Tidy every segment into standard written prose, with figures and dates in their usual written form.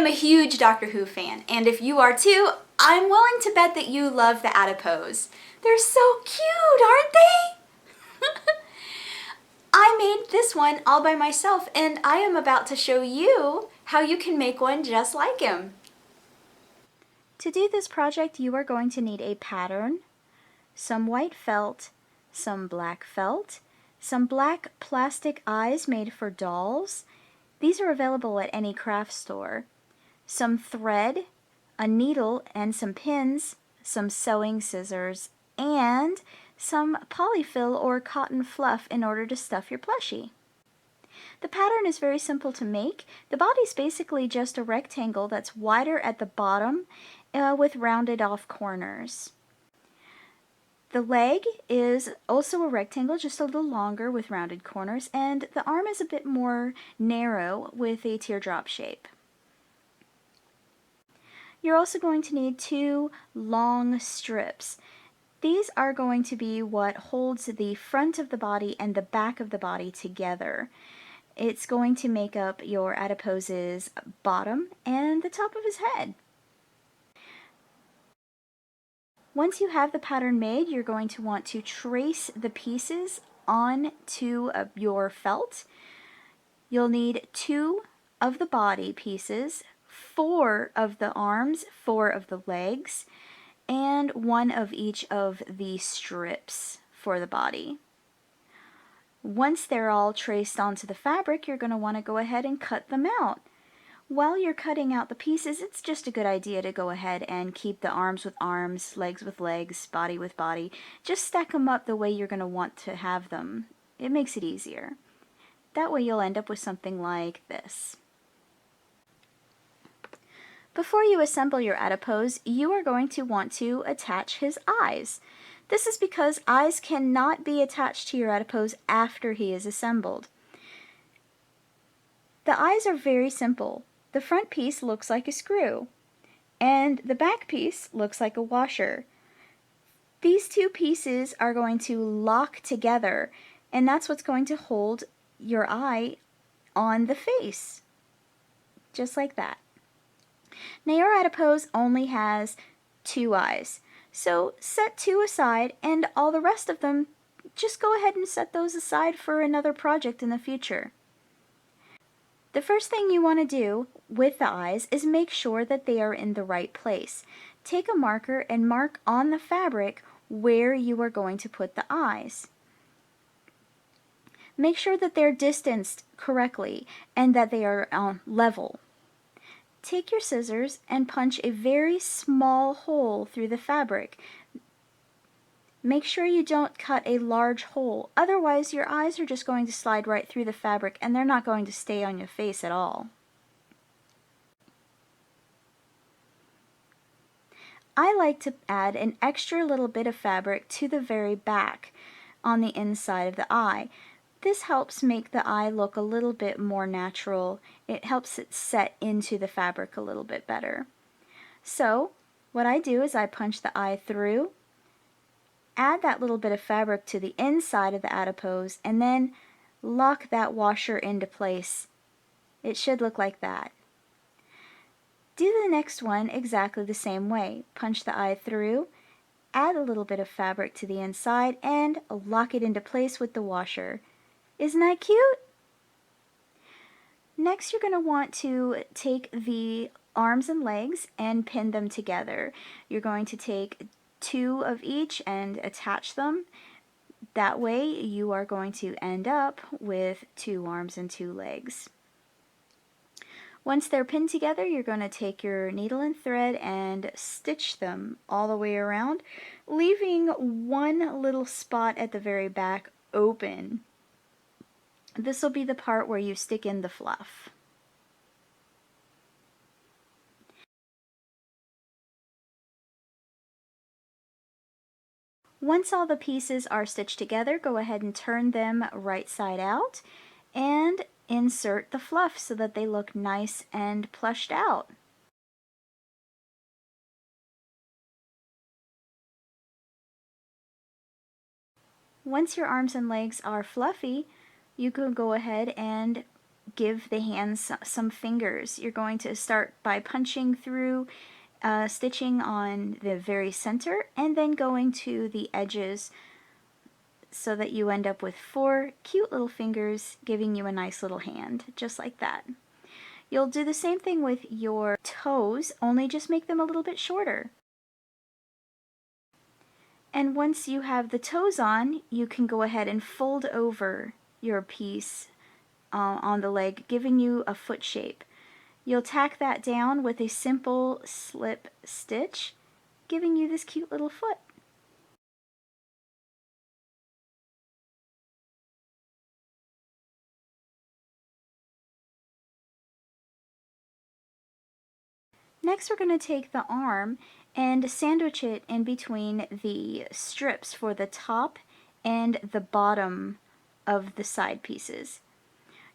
am a huge Doctor Who fan, and if you are too, I'm willing to bet that you love the Adipose. They're so cute, aren't they? I made this one all by myself, and I am about to show you how you can make one just like him. To do this project, you are going to need a pattern, some white felt, some black felt, some black plastic eyes made for dolls. These are available at any craft store. Some thread, a needle and some pins, some sewing scissors, and some polyfill or cotton fluff in order to stuff your plushie. The pattern is very simple to make. The body's basically just a rectangle that's wider at the bottom with rounded off corners. The leg is also a rectangle, just a little longer with rounded corners, and the arm is a bit more narrow with a teardrop shape. You're also going to need 2 long strips. These are going to be what holds the front of the body and the back of the body together. It's going to make up your Adipose's bottom and the top of his head. Once you have the pattern made, you're going to want to trace the pieces onto your felt. You'll need 2 of the body pieces, 4 of the arms, 4 of the legs, and 1 of each of the strips for the body. Once they're all traced onto the fabric, you're going to want to go ahead and cut them out. While you're cutting out the pieces, it's just a good idea to go ahead and keep the arms with arms, legs with legs, body with body. Just stack them up the way you're going to want to have them. It makes it easier. That way you'll end up with something like this. Before you assemble your Adipose, you are going to want to attach his eyes. This is because eyes cannot be attached to your Adipose after he is assembled. The eyes are very simple. The front piece looks like a screw, and the back piece looks like a washer. These 2 pieces are going to lock together, and that's what's going to hold your eye on the face, just like that. Now your Adipose only has 2 eyes, so set 2 aside, and all the rest of them, just go ahead and set those aside for another project in the future. The first thing you want to do with the eyes is make sure that they are in the right place. Take a marker and mark on the fabric where you are going to put the eyes. Make sure that they're distanced correctly and that they are level. Take your scissors and punch a very small hole through the fabric. Make sure you don't cut a large hole, otherwise your eyes are just going to slide right through the fabric and they're not going to stay on your face at all. I like to add an extra little bit of fabric to the very back on the inside of the eye. This helps make the eye look a little bit more natural. It helps it set into the fabric a little bit better. So what I do is I punch the eye through, add that little bit of fabric to the inside of the Adipose, and then lock that washer into place. It should look like that. Do the next one exactly the same way. Punch the eye through, add a little bit of fabric to the inside, and lock it into place with the washer. Isn't that cute? Next, you're going to want to take the arms and legs and pin them together. You're going to take 2 of each and attach them. That way you are going to end up with 2 arms and 2 legs. Once they're pinned together, you're going to take your needle and thread and stitch them all the way around, leaving one little spot at the very back open. This will be the part where you stick in the fluff. Once all the pieces are stitched together, go ahead and turn them right side out and insert the fluff so that they look nice and plushed out. Once your arms and legs are fluffy, you can go ahead and give the hands some fingers. You're going to start by punching through, stitching on the very center, and then going to the edges so that you end up with 4 cute little fingers giving you a nice little hand, just like that. You'll do the same thing with your toes, only just make them a little bit shorter. And once you have the toes on, you can go ahead and fold over your piece on the leg, giving you a foot shape. You'll tack that down with a simple slip stitch, giving you this cute little foot. Next, we're going to take the arm and sandwich it in between the strips for the top and the bottom of the side pieces.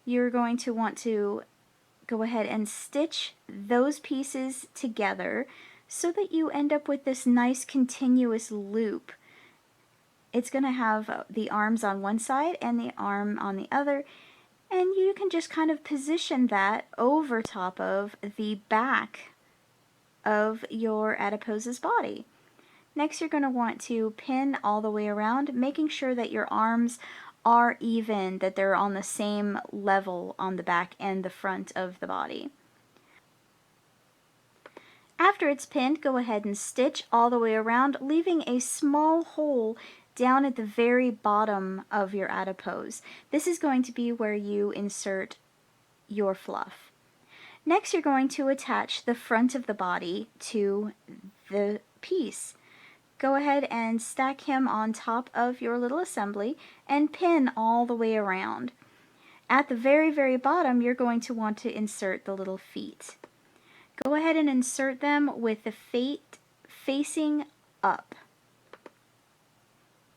You're going to want to go ahead and stitch those pieces together so that you end up with this nice continuous loop. It's going to have the arms on one side and the arm on the other, and you can just kind of position that over top of the back of your adipose's body. Next, you're going to want to pin all the way around, making sure that your arms are even, that they're on the same level on the back and the front of the body. After it's pinned, go ahead and stitch all the way around, leaving a small hole down at the very bottom of your adipose. This is going to be where you insert your fluff. Next, you're going to attach the front of the body to the piece. Go ahead and stack him on top of your little assembly and pin all the way around. At the very, very bottom, you're going to want to insert the little feet. Go ahead and insert them with the feet facing up.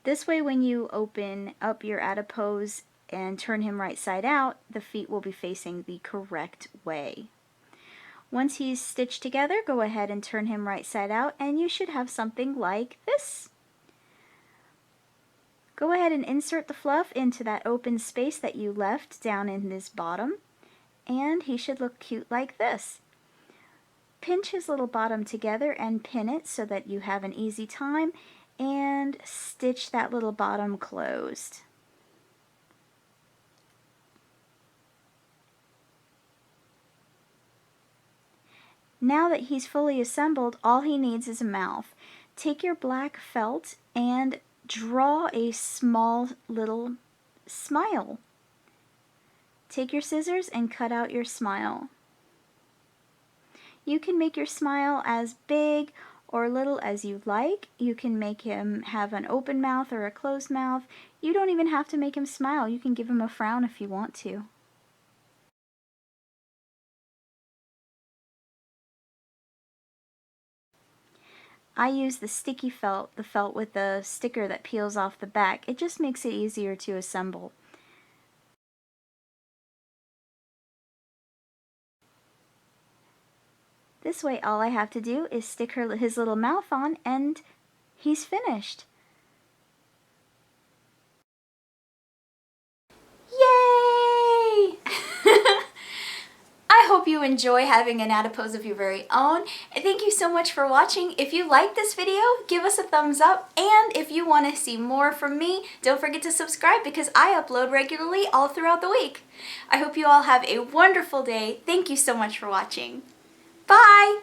This way, when you open up your adipose and turn him right side out, the feet will be facing the correct way. Once he's stitched together, go ahead and turn him right side out, and you should have something like this. Go ahead and insert the fluff into that open space that you left down in this bottom, and he should look cute like this. Pinch his little bottom together and pin it so that you have an easy time, and stitch that little bottom closed. Now that he's fully assembled, all he needs is a mouth. Take your black felt and draw a small little smile. Take your scissors and cut out your smile. You can make your smile as big or little as you like. You can make him have an open mouth or a closed mouth. You don't even have to make him smile. You can give him a frown if you want to. I use the sticky felt, the felt with the sticker that peels off the back. It just makes it easier to assemble. This way, all I have to do is stick his little mouth on, and he's finished. Yay! I hope you enjoy having an adipose of your very own. Thank you so much for watching. If you like this video, give us a thumbs up. And if you want to see more from me, don't forget to subscribe because I upload regularly all throughout the week. I hope you all have a wonderful day. Thank you so much for watching. Bye!